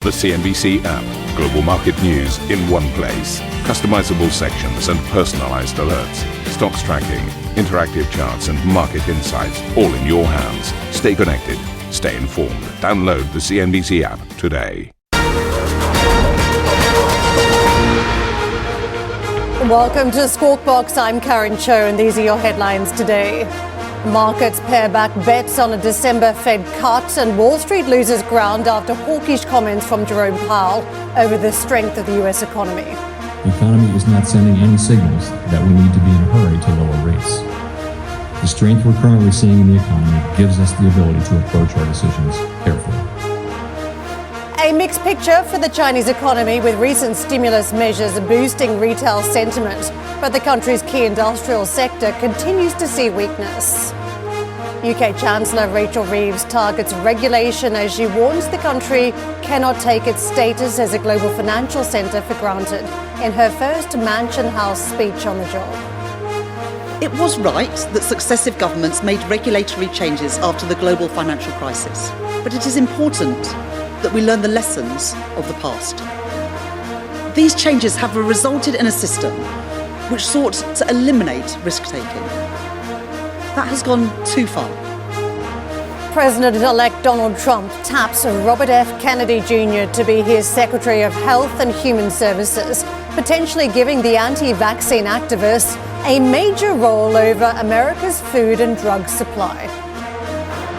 The CNBC app. Global market news in one place. Customizable sections and personalized alerts. Stocks tracking, interactive charts and market insights all in your hands. Stay connected. Stay informed. Download the CNBC app today. Welcome to Squawk Box. I'm Karen Cho and these are your headlines today. Markets pare back bets on a December Fed cut and Wall Street loses ground after hawkish comments from Jerome Powell over the strength of the US economy. The economy is not sending any signals that we need to be in a hurry to lower rates. The strength we're currently seeing in the economy gives us the ability to approach our decisions carefully. A mixed picture for the Chinese economy with recent stimulus measures boosting retail sentiment, but the country's key industrial sector continues to see weakness. UK Chancellor Rachel Reeves targets regulation as she warns the country cannot take its status as a global financial centre for granted in her first Mansion House speech on the job. It was right that successive governments made regulatory changes after the global financial crisis, but it is important that we learn the lessons of the past. These changes have resulted in a system which sought to eliminate risk-taking. That has gone too far. President-elect Donald Trump taps Robert F. Kennedy Jr. to be his Secretary of Health and Human Services, potentially giving the anti-vaccine activists a major role over America's food and drug supply.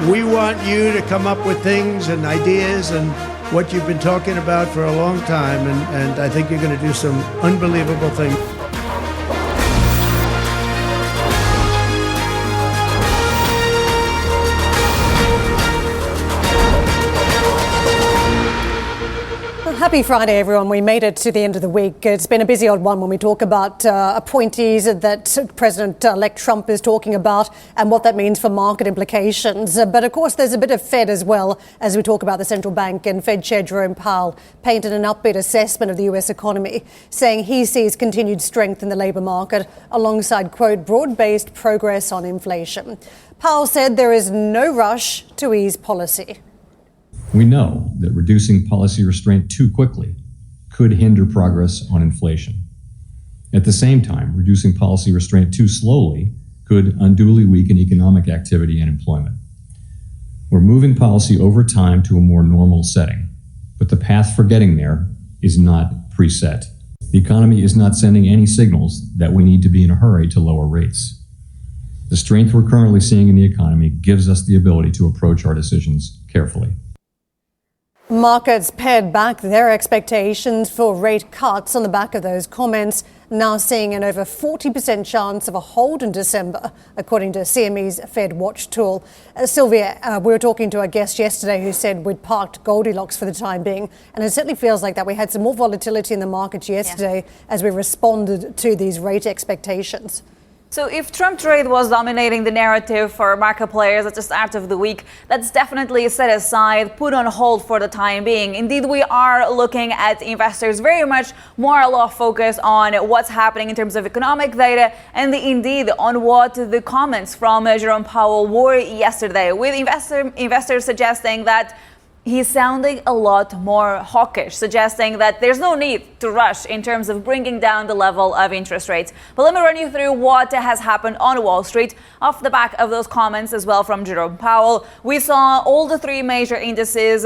We want you to come up with things and ideas and what you've been talking about for a long time, and I think you're going to do some unbelievable things. Happy Friday, everyone. We made it to the end of the week. It's been a busy old one when we talk about appointees that President-elect Trump is talking about and what that means for market implications. But of course, there's a bit of Fed as well as we talk about the central bank, and Fed Chair Jerome Powell painted an upbeat assessment of the US economy, saying he sees continued strength in the labour market alongside, quote, broad-based progress on inflation. Powell said there is no rush to ease policy. We know that reducing policy restraint too quickly could hinder progress on inflation. At the same time, reducing policy restraint too slowly could unduly weaken economic activity and employment. We're moving policy over time to a more normal setting, but the path for getting there is not preset. The economy is not sending any signals that we need to be in a hurry to lower rates. The strength we're currently seeing in the economy gives us the ability to approach our decisions carefully. Markets pared back their expectations for rate cuts on the back of those comments, now seeing an over 40% chance of a hold in December, according to CME's Fed Watch tool. Sylvia, we were talking to a guest yesterday who said we'd parked Goldilocks for the time being, and it certainly feels like that. We had some more volatility in the markets yesterday as we responded to these rate expectations. So if Trump trade was dominating the narrative for market players at the start of the week, that's definitely set aside, put on hold for the time being. Indeed, we are looking at investors very much more or less focused on what's happening in terms of economic data and indeed on what the comments from Jerome Powell were yesterday, with investors suggesting that he's sounding a lot more hawkish, suggesting that there's no need to rush in terms of bringing down the level of interest rates. But let me run you through what has happened on Wall Street off the back of those comments as well from Jerome Powell. We saw all the three major indices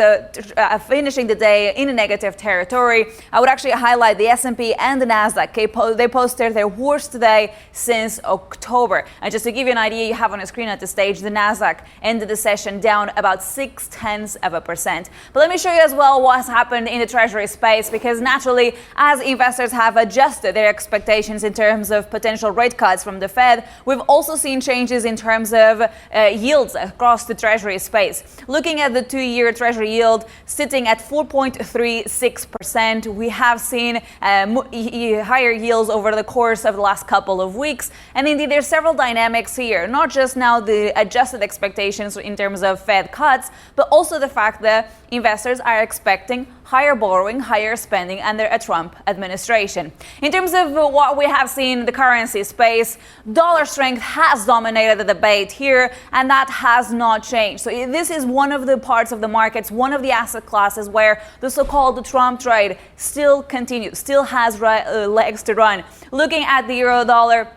finishing the day in a negative territory. I would actually highlight the S&P and the NASDAQ. They posted their worst day since October. And just to give you an idea, you have on a screen at this stage, the NASDAQ ended the session down about 0.6%. But let me show you as well what has happened in the Treasury space, because naturally, as investors have adjusted their expectations in terms of potential rate cuts from the Fed, we've also seen changes in terms of yields across the Treasury space. Looking at the 2-year Treasury yield sitting at 4.36%, we have seen higher yields over the course of the last couple of weeks. And indeed, there's several dynamics here, not just now the adjusted expectations in terms of Fed cuts, but also the fact that data, investors are expecting higher borrowing, higher spending under a Trump administration. In terms of what we have seen in the currency space, dollar strength has dominated the debate here, and that has not changed. So this is one of the parts of the markets, one of the asset classes where the so-called Trump trade still continues, still has legs to run. Looking at the euro dollar,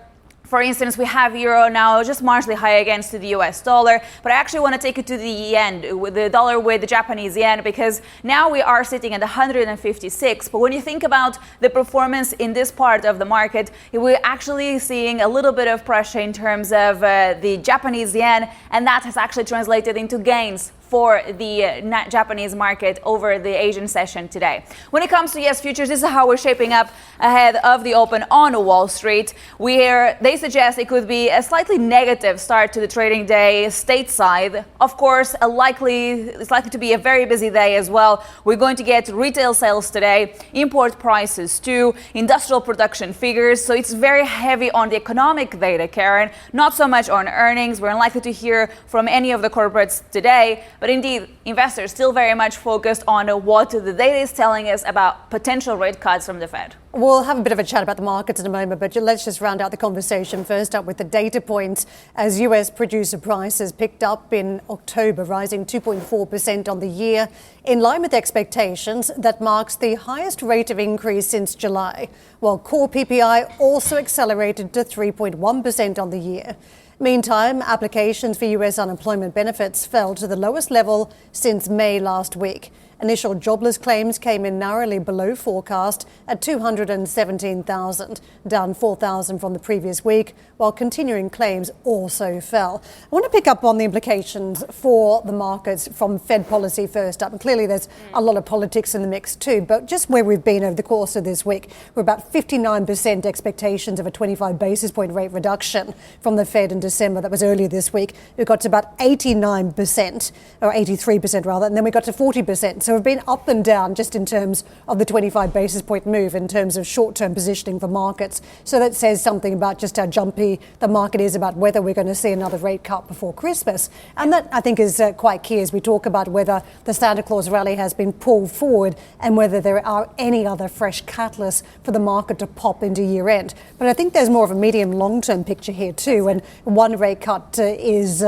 for instance, we have euro now just marginally high against the US dollar, but I actually want to take it to the yen, with the dollar with the Japanese yen, because now we are sitting at 156. But when you think about the performance in this part of the market, we're actually seeing a little bit of pressure in terms of the Japanese yen, and that has actually translated into gains for the Japanese market over the Asian session today. When it comes to US futures, this is how we're shaping up ahead of the open on Wall Street, where they suggest it could be a slightly negative start to the trading day stateside. Of course, it's likely to be a very busy day as well. We're going to get retail sales today, import prices too, industrial production figures. So it's very heavy on the economic data, Karen, not so much on earnings. We're unlikely to hear from any of the corporates today. But indeed, investors still very much focused on what the data is telling us about potential rate cuts from the Fed. We'll have a bit of a chat about the markets in a moment, but let's just round out the conversation first up with the data points as US producer prices picked up in October, rising 2.4% on the year. In line with expectations, that marks the highest rate of increase since July, while core PPI also accelerated to 3.1% on the year. Meantime, applications for US unemployment benefits fell to the lowest level since May last week. Initial jobless claims came in narrowly below forecast at 217,000, down 4,000 from the previous week, while continuing claims also fell. I want to pick up on the implications for the markets from Fed policy first up. And clearly there's a lot of politics in the mix too, but just where we've been over the course of this week, we're about 59% expectations of a 25 basis point rate reduction from the Fed in December. That was earlier this week. We got to about 89%, or 83% rather, and then we got to 40%. So we've been up and down just in terms of the 25 basis point move in terms of short-term positioning for markets. So that says something about just how jumpy the market is about whether we're going to see another rate cut before Christmas. And that, I think, is quite key as we talk about whether the Santa Claus rally has been pulled forward and whether there are any other fresh catalysts for the market to pop into year end. But I think there's more of a medium long-term picture here too. And one rate cut is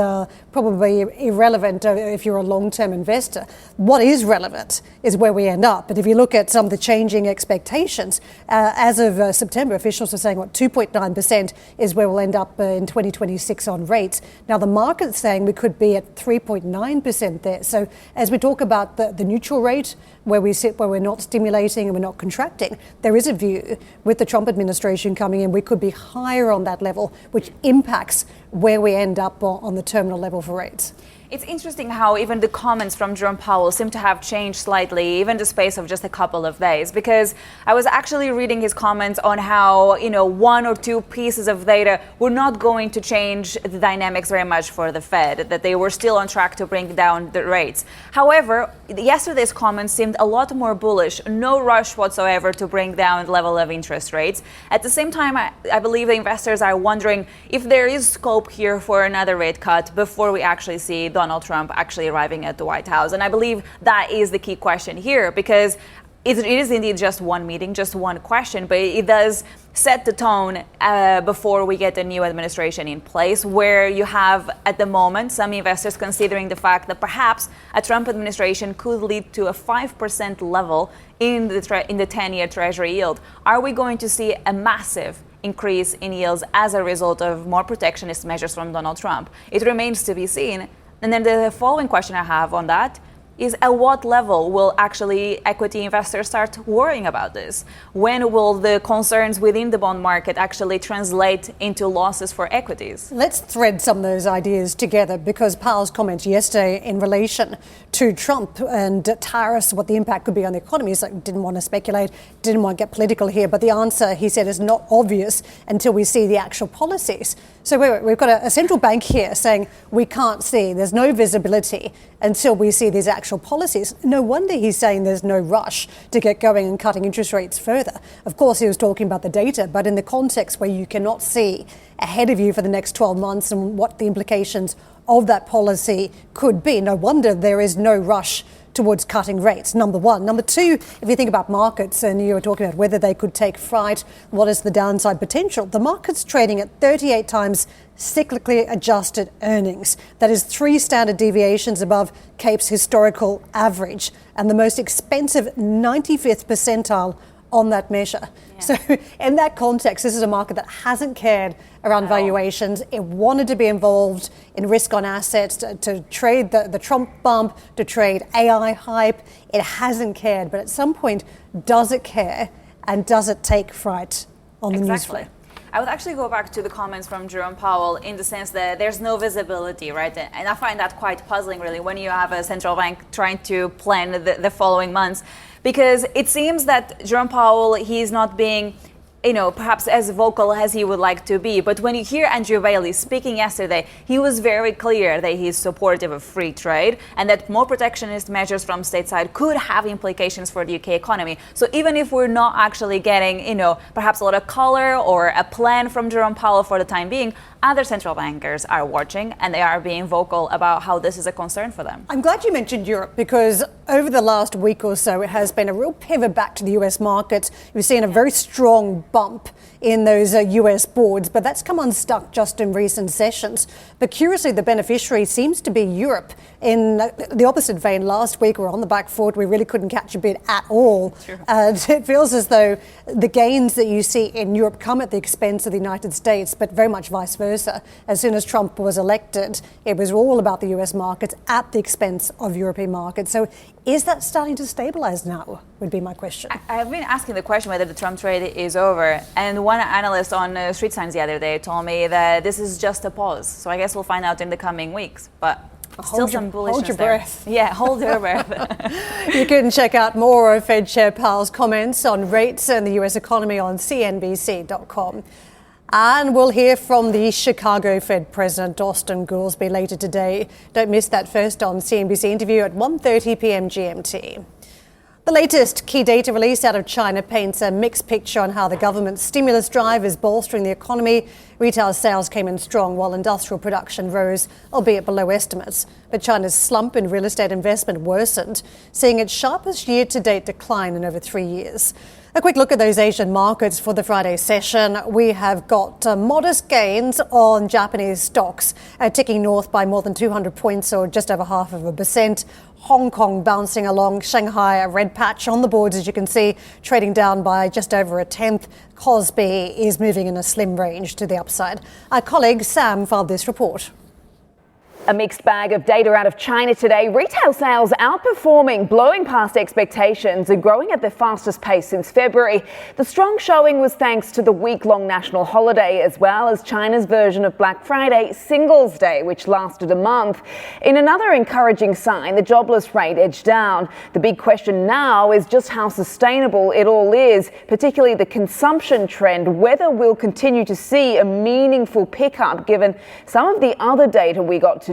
probably irrelevant if you're a long-term investor. What is relevant is where we end up. But if you look at some of the changing expectations, as of September, officials are saying 2.9% is where we'll end up in 2026 on rates. Now the market's saying we could be at 3.9% there. So as we talk about the neutral rate, where we sit, where we're not stimulating and we're not contracting, there is a view with the Trump administration coming in, we could be higher on that level, which impacts where we end up on the terminal level for rates. It's interesting how even the comments from Jerome Powell seem to have changed slightly, even in the space of just a couple of days, because I was actually reading his comments on how, one or two pieces of data were not going to change the dynamics very much for the Fed, that they were still on track to bring down the rates. However, yesterday's comments seemed a lot more bullish, no rush whatsoever to bring down the level of interest rates. At the same time, I believe the investors are wondering if there is scope here for another rate cut before we actually see Donald Trump actually arriving at the White House. And I believe that is the key question here, because it is indeed just one meeting, just one question, but it does set the tone before we get a new administration in place, where you have at the moment some investors considering the fact that perhaps a Trump administration could lead to a 5% level in the 10-year Treasury yield. Are we going to see a massive increase in yields as a result of more protectionist measures from Donald Trump? It remains to be seen. And then the following question I have on that is, at what level will actually equity investors start worrying about this? When will the concerns within the bond market actually translate into losses for equities? Let's thread some of those ideas together, because Powell's comments yesterday in relation to Trump and tariffs, what the impact could be on the economy, is like, didn't want to speculate, didn't want to get political here, but the answer, he said, is not obvious until we see the actual policies. So we've got a central bank here saying we can't see, there's no visibility until we see these actual policies. No wonder he's saying there's no rush to get going and cutting interest rates further. Of course, he was talking about the data, but in the context where you cannot see ahead of you for the next 12 months and what the implications of that policy could be, no wonder there is no rush towards cutting rates, number one. Number two, if you think about markets, and you were talking about whether they could take fright, what is the downside potential? The market's trading at 38 times cyclically adjusted earnings. That is 3 standard deviations above CAPE's historical average and the most expensive 95th percentile on that measure. Yeah. So in that context, this is a market that hasn't cared around valuations. It wanted to be involved in risk on assets, to trade the Trump bump, to trade AI hype. It hasn't cared, but at some point, does it care, and does it take fright on the news flow? I would actually go back to the comments from Jerome Powell in the sense that there's no visibility, right? And I find that quite puzzling, really, when you have a central bank trying to plan the following months. Because it seems that Jerome Powell, he's not being, perhaps as vocal as he would like to be. But when you hear Andrew Bailey speaking yesterday, he was very clear that he's supportive of free trade and that more protectionist measures from stateside could have implications for the UK economy. So even if we're not actually getting, perhaps a lot of color or a plan from Jerome Powell for the time being, other central bankers are watching and they are being vocal about how this is a concern for them. I'm glad you mentioned Europe, because over the last week or so, it has been a real pivot back to the US market. We've seen a very strong bump in those US boards, but that's come unstuck just in recent sessions. But curiously, the beneficiary seems to be Europe. In the opposite vein, last week we were on the back foot. We really couldn't catch a bid at all. And it feels as though the gains that you see in Europe come at the expense of the United States, but very much vice versa. As soon as Trump was elected, it was all about the US markets at the expense of European markets. So is that starting to stabilize now, would be my question. I've been asking the question whether the Trump trade is over. And one analyst on Street Signs the other day told me that this is just a pause. So I guess we'll find out in the coming weeks. But still some bullishness. Hold your breath. Yeah, hold your breath. You can check out more of Fed Chair Powell's comments on rates and the US economy on CNBC.com. And we'll hear from the Chicago Fed President, Austin Goolsbee, later today. Don't miss that first on CNBC interview at 1:30 p.m. GMT. The latest key data release out of China paints a mixed picture on how the government's stimulus drive is bolstering the economy. Retail sales came in strong while industrial production rose, albeit below estimates. But China's slump in real estate investment worsened, seeing its sharpest year-to-date decline in over 3 years. A quick look at those Asian markets for the Friday session. We have got modest gains on Japanese stocks, ticking north by more than 200 points, or just over 0.5%. Hong Kong bouncing along, Shanghai a red patch on the boards, as you can see, trading down by just over 1/10. Kospi is moving in a slim range to the upside. Our colleague Sam filed this report. A mixed bag of data out of China today. Retail sales outperforming, blowing past expectations and growing at their fastest pace since February. The strong showing was thanks to the week-long national holiday, as well as China's version of Black Friday, Singles Day, which lasted a month. In another encouraging sign, the jobless rate edged down. The big question now is just how sustainable it all is, particularly the consumption trend, whether we'll continue to see a meaningful pickup given some of the other data we got today.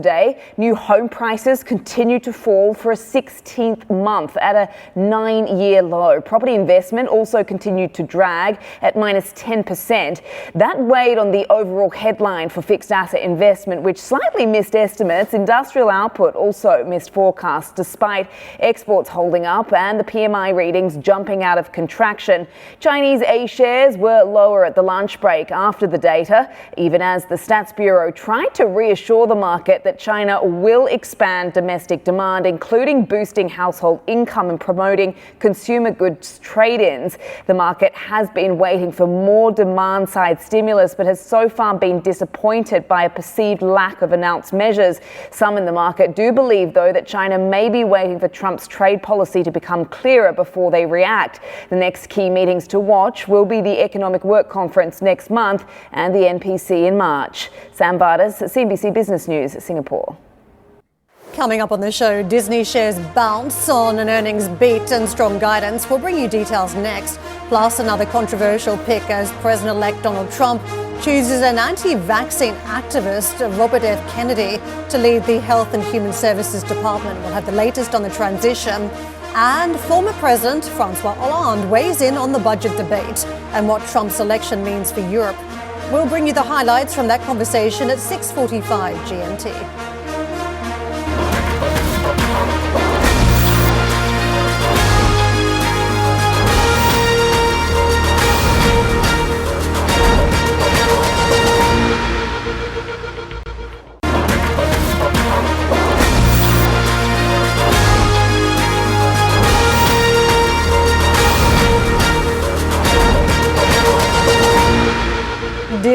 New home prices continue to fall for a 16th month at a 9-year low. Property investment also continued to drag at minus 10%. That weighed on the overall headline for fixed asset investment, which slightly missed estimates. Industrial output also missed forecasts, despite exports holding up and the PMI readings jumping out of contraction. Chinese A shares were lower at the lunch break after the data, even as the Stats Bureau tried to reassure the market that China will expand domestic demand, including boosting household income and promoting consumer goods trade-ins. The market has been waiting for more demand-side stimulus, but has so far been disappointed by a perceived lack of announced measures. Some in the market do believe, though, that China may be waiting for Trump's trade policy to become clearer before they react. The next key meetings to watch will be the Economic Work Conference next month and the NPC in March. Sam Vardas, CNBC Business News, Singapore. Coming up on the show, Disney shares bounce on an earnings beat and strong guidance. We'll bring you details next. Plus, another controversial pick as President-elect Donald Trump chooses an anti-vaccine activist, Robert F. Kennedy, to lead the Health and Human Services Department. We'll have the latest on the transition. And former President Francois Hollande weighs in on the budget debate and what Trump's election means for Europe. We'll bring you the highlights from that conversation at 6:45 GMT.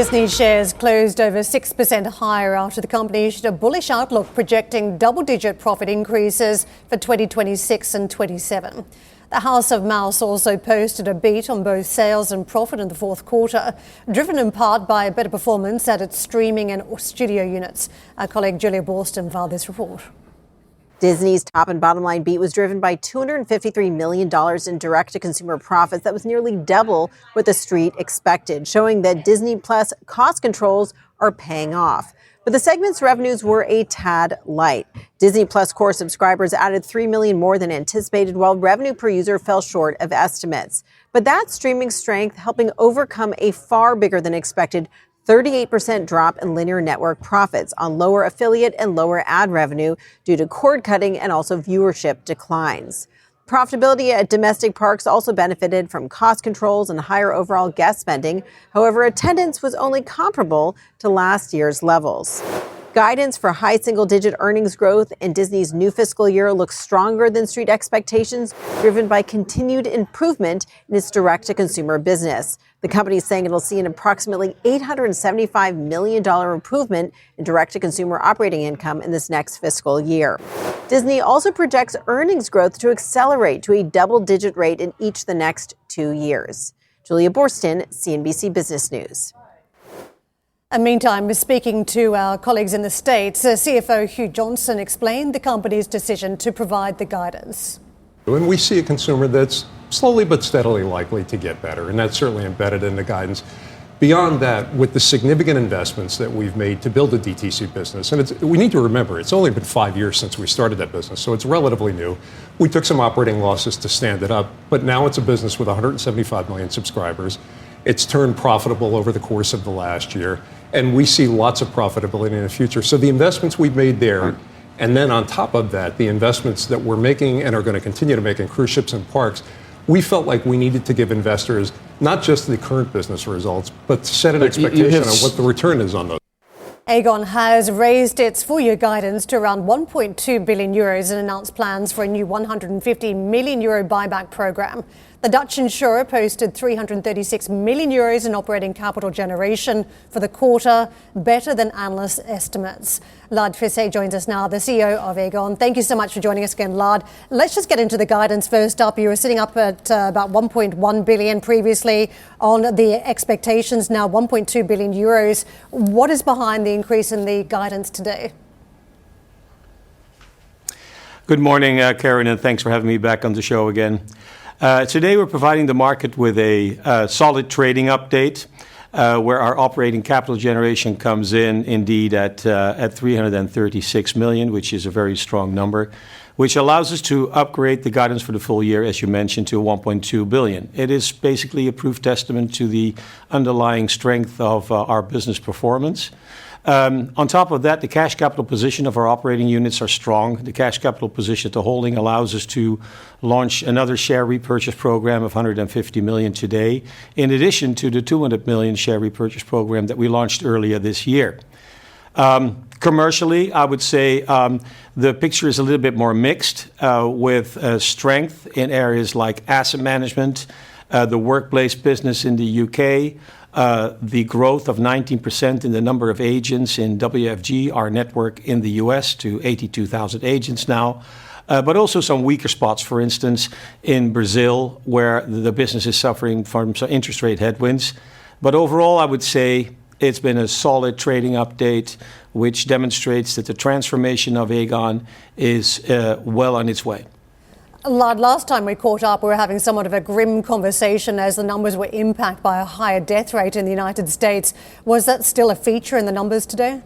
Disney shares closed over 6% higher after the company issued a bullish outlook projecting double-digit profit increases for 2026 and 27. The House of Mouse also posted a beat on both sales and profit in the fourth quarter, driven in part by a better performance at its streaming and studio units. Our colleague Julia Borston filed this report. Disney's top and bottom line beat was driven by $253 million in direct-to-consumer profits. That was nearly double what the street expected, showing that Disney Plus cost controls are paying off. But the segment's revenues were a tad light. Disney Plus core subscribers added 3 million more than anticipated, while revenue per user fell short of estimates. But that streaming strength helping overcome a far bigger than expected 38% drop in linear network profits on lower affiliate and lower ad revenue due to cord cutting and also viewership declines. Profitability at domestic parks also benefited from cost controls and higher overall guest spending. However, attendance was only comparable to last year's levels. Guidance for high single-digit earnings growth in Disney's new fiscal year looks stronger than street expectations, driven by continued improvement in its direct-to-consumer business. The company is saying it'll see an approximately $875 million improvement in direct-to-consumer operating income in this next fiscal year. Disney also projects earnings growth to accelerate to a double-digit rate in each of the next 2 years. Julia Borston, CNBC Business News. And meantime, we're speaking to our colleagues in the States. CFO Hugh Johnson explained the company's decision to provide the guidance. And we see a consumer that's slowly but steadily likely to get better, and that's certainly embedded in the guidance. Beyond that, with the significant investments that we've made to build a DTC business, and we need to remember, it's only been 5 years since we started that business, so it's relatively new. We took some operating losses to stand it up, but now it's a business with 175 million subscribers. It's turned profitable over the course of the last year, and we see lots of profitability in the future. So the investments we've made there, and then on top of that, the investments that we're making and are going to continue to make in cruise ships and parks, we felt like we needed to give investors not just the current business results, but to set an expectation on what the return is on those. Aegon has raised its full-year guidance to around 1.2 billion euros and announced plans for a new 150 million euro buyback program. The Dutch insurer posted 336 million euros in operating capital generation for the quarter, better than analyst estimates. Lard Fissé joins us now, the CEO of Aegon. Thank you so much for joining us again, Lard. Let's just get into the guidance first up. You were sitting up at about 1.1 billion previously on the expectations, now 1.2 billion euros. What is behind the increase in the guidance today? Good morning, Karen, and thanks for having me back on the show again. Today we're providing the market with a solid trading update where our operating capital generation comes in indeed at 336 million, which is a very strong number, which allows us to upgrade the guidance for the full year, as you mentioned, to 1.2 billion. It is basically a proof testament to the underlying strength of our business performance. On top of that, the cash capital position of our operating units are strong. The cash capital position at the holding allows us to launch another share repurchase program of 150 million today, in addition to the 200 million share repurchase program that we launched earlier this year. Commercially, I would say the picture is a little bit more mixed with strength in areas like asset management, the workplace business in the UK, the growth of 19% in the number of agents in WFG, our network in the US, to 82,000 agents now. But also some weaker spots, for instance, in Brazil, where the business is suffering from some interest rate headwinds. But overall, I would say it's been a solid trading update, which demonstrates that the transformation of Aegon is well on its way. Lard, last time we caught up, we were having somewhat of a grim conversation as the numbers were impacted by a higher death rate in the United States. Was that still a feature in the numbers today?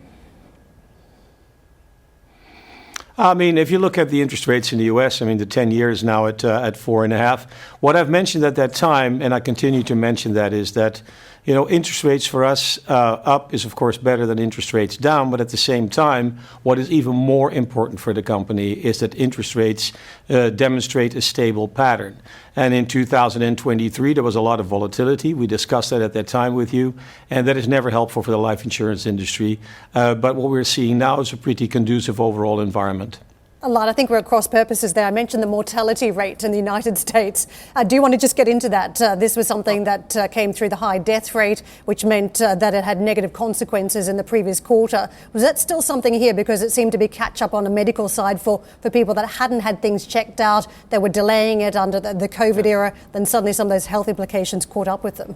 I mean, if you look at the interest rates in the US, I mean, the 10 years now at 4.5. What I've mentioned at that time, and I continue to mention that, is that, you know, interest rates for us up is, of course, better than interest rates down. But at the same time, what is even more important for the company is that interest rates demonstrate a stable pattern. And in 2023, there was a lot of volatility. We discussed that at that time with you, and that is never helpful for the life insurance industry. But what we're seeing now is a pretty conducive overall environment. Lard, I think we're at cross purposes there. I mentioned the mortality rate in the United States. Do you want to just get into that? This was something that came through the high death rate, which meant that it had negative consequences in the previous quarter. Was that still something here? Because it seemed to be catch up on the medical side for people that hadn't had things checked out. They were delaying it under the COVID era. Then suddenly some of those health implications caught up with them.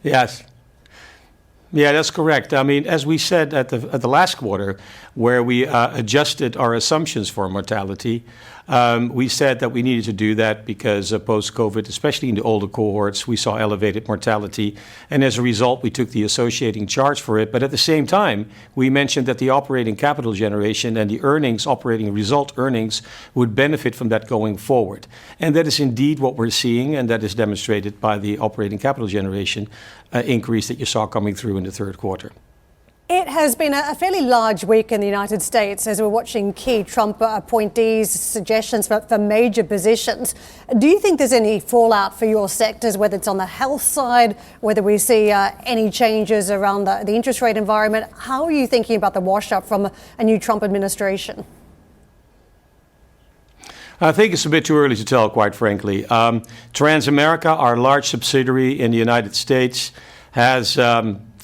Yes. Yeah, that's correct. I mean, as we said at the last quarter, where we adjusted our assumptions for mortality, we said that we needed to do that because post-COVID, especially in the older cohorts, we saw elevated mortality. And as a result, we took the associating charge for it. But at the same time, we mentioned that the operating capital generation and the earnings, operating result earnings, would benefit from that going forward. And that is indeed what we're seeing, and that is demonstrated by the operating capital generation increase that you saw coming through in the third quarter. It has been a fairly large week in the United States as we're watching key Trump appointees' suggestions for major positions. Do you think there's any fallout for your sectors, whether it's on the health side, whether we see any changes around the interest rate environment? How are you thinking about the wash-up from a new Trump administration? I think it's a bit too early to tell, quite frankly. Transamerica, our large subsidiary in the United States, has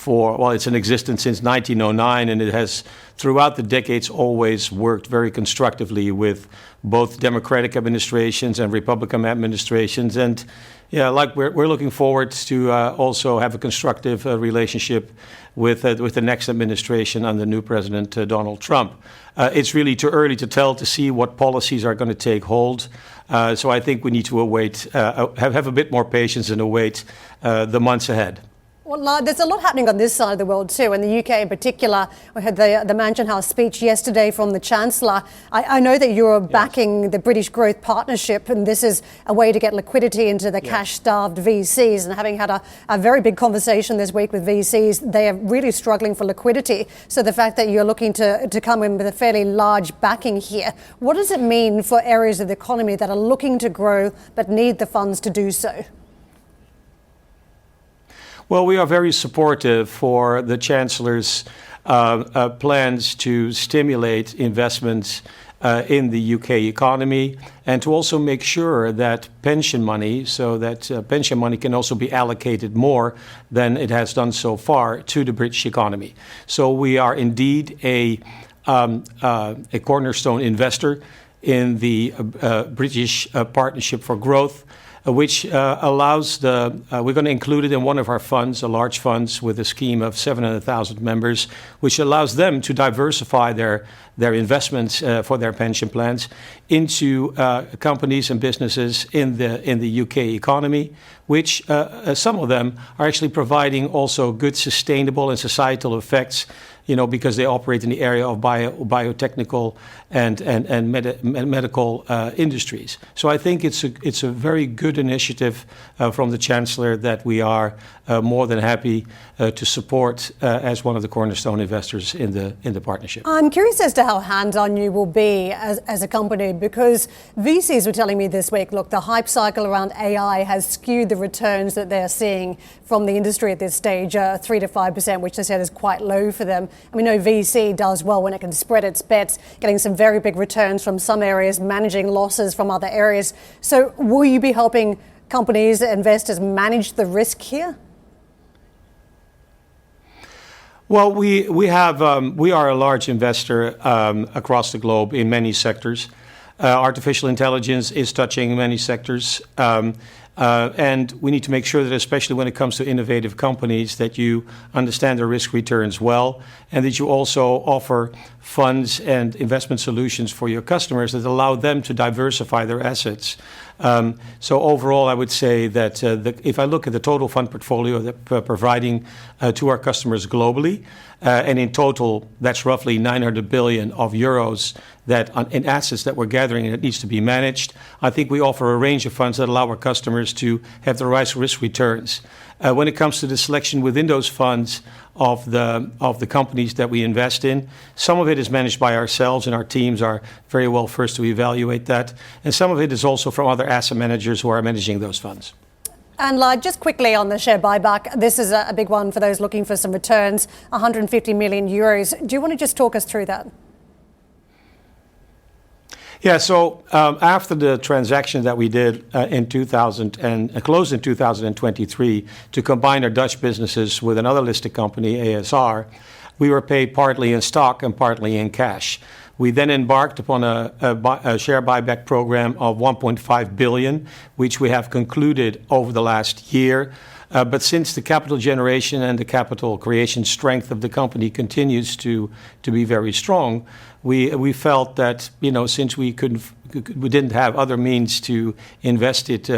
it's in existence since 1909, and it has throughout the decades always worked very constructively with both Democratic administrations and Republican administrations. And yeah, like we're looking forward to also have a constructive relationship with the next administration under new President Donald Trump. It's really too early to tell to see what policies are going to take hold. So I think we need to await, have a bit more patience and await the months ahead. Well, there's a lot happening on this side of the world too. In the UK in particular, we had the Mansion House speech yesterday from the Chancellor. I know that you're backing the British Growth Partnership, and this is a way to get liquidity into the cash-starved VCs. And having had a very big conversation this week with VCs, they are really struggling for liquidity. So the fact that you're looking to come in with a fairly large backing here, what does it mean for areas of the economy that are looking to grow but need the funds to do so? Well, we are very supportive for the Chancellor's plans to stimulate investments in the UK economy and to also make sure that pension money, pension money can also be allocated more than it has done so far to the British economy. So we are indeed a cornerstone investor in the British Partnership for Growth, which allows we're going to include it in one of our funds, a large funds with a scheme of 700,000 members, which allows them to diversify their investments for their pension plans into companies and businesses in the UK economy, which some of them are actually providing also good sustainable and societal effects, because they operate in the area of biotechnical and medical industries. So I think it's a very good initiative from the Chancellor that we are more than happy to support as one of the cornerstone investors in the partnership. I'm curious as to how hands-on you will be as a company, because VCs were telling me this week, look, the hype cycle around AI has skewed the returns that they're seeing from the industry at this stage, 3 to 5%, which they said is quite low for them. And we know VC does well when it can spread its bets, getting some very big returns from some areas, managing losses from other areas. So will you be helping companies, investors manage the risk here? Well, we are a large investor across the globe in many sectors. Artificial intelligence is touching many sectors. And we need to make sure that, especially when it comes to innovative companies, that you understand their risk returns well, and that you also offer funds and investment solutions for your customers that allow them to diversify their assets. So overall, I would say that if I look at the total fund portfolio that we're providing to our customers globally, and in total, that's roughly 900 billion of euros in assets that we're gathering and it needs to be managed. I think we offer a range of funds that allow our customers to have the right risk returns. When it comes to the selection within those funds of the companies that we invest in, some of it is managed by ourselves, and our teams are very well first to evaluate that. And some of it is also from other asset managers who are managing those funds. And just quickly on the share buyback, this is a big one for those looking for some returns, 150 million euros. Do you want to just talk us through that? Yeah, so after the transaction that we did in 2000 and closed in 2023 to combine our Dutch businesses with another listed company, ASR, we were paid partly in stock and partly in cash. We then embarked upon a share buyback program of 1.5 billion, which we have concluded over the last year. But since the capital generation and the capital creation strength of the company continues to be very strong, we felt that, since we didn't have other means to invest it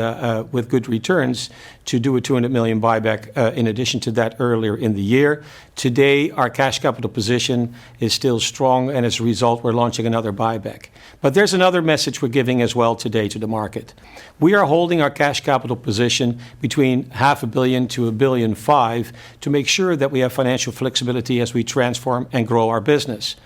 with good returns, to do a 200 million buyback in addition to that earlier in the year. Today, our cash capital position is still strong, and as a result, we're launching another buyback. But there's another message we're giving as well today to the market. We are holding our cash capital position between $500 million to $1.5 billion to make sure that we have financial flexibility as we transform and grow our business.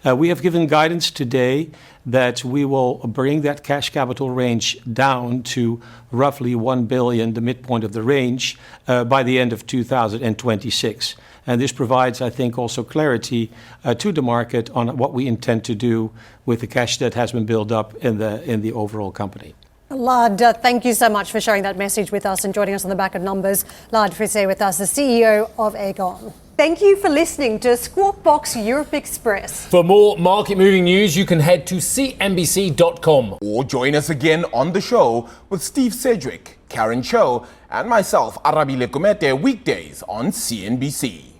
We have given guidance today that we will bring that cash capital range down to roughly 1 billion, the midpoint of the range, by the end of 2026. And this provides, I think, also clarity to the market on what we intend to do with the cash that has been built up in the overall company. Lard, thank you so much for sharing that message with us and joining us on the back of numbers. Lard Friese with us, the CEO of Aegon. Thank you for listening to Squawk Box Europe Express. For more market-moving news, you can head to CNBC.com. Or join us again on the show with Steve Sedgwick, Karen Cho, and myself, Arabi Lekumete, weekdays on CNBC.